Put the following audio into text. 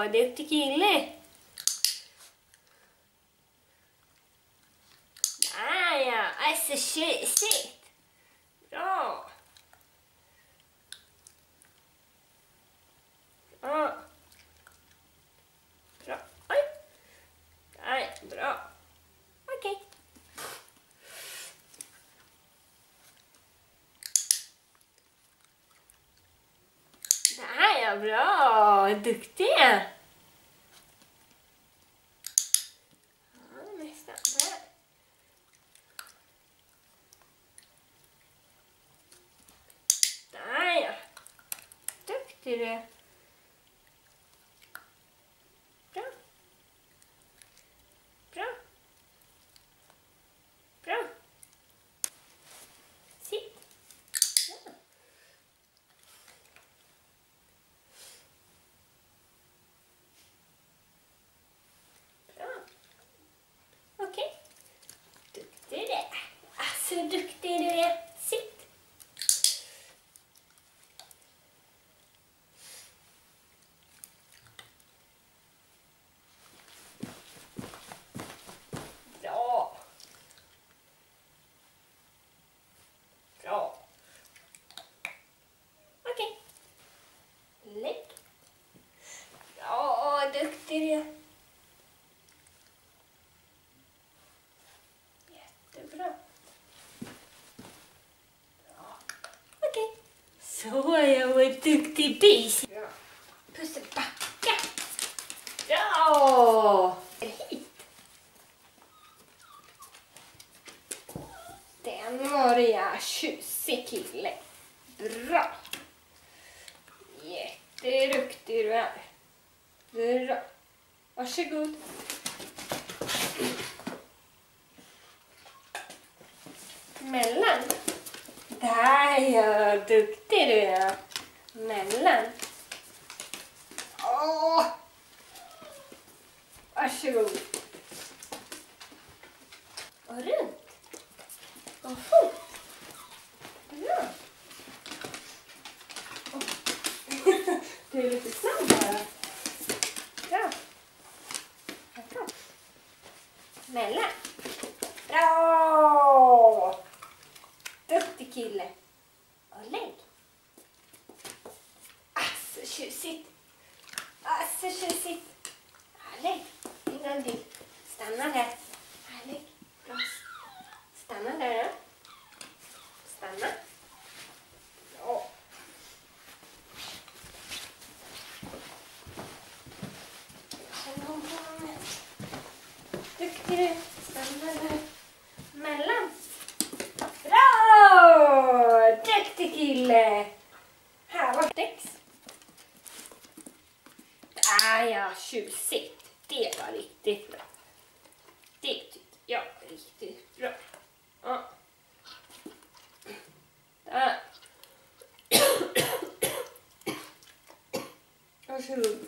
duktig kille. Ja, så tjusigt. Bra. Bra. Bra. Oj. Nej, bra. Okej. Ja, bra. Duktiga. Ja, nästan där. Där, ja. Duktig du är. Bra. Bra. Bra. Sitt. Ja. Bra. Okej. Duktig du är. Så duktig du är. Sitt. Bra. Bra. Okej. Lägg. Ja, duktig du är. Jättebra. Bra. Okej. Så är jag en duktig bis. Bra. Puss och backa. Bra. Hit. Den var jag tjusig kille. Bra. Jätteduktig du är. Bra. Varsågod. Mellan. Där, ja, duktig du är. Mellan. Åh. Varsågod. Och runt. Och fort. Bra. Du är lite snabb bara. Bra. Bra. Mellan. Bra. Duktig kille. Och lägg. Så tjusigt. Så tjusigt. Lägg. En gång till. Stanna där. Lägg. Bra. Stanna där. Stanna. Bra. Duktig du. Stanna där. Mellan. Bra! Duktig kille. Här var tex. Ja, tjusigt. Det var riktigt bra. Det tyckte jag var riktigt bra. Ja. Där. Varsågod.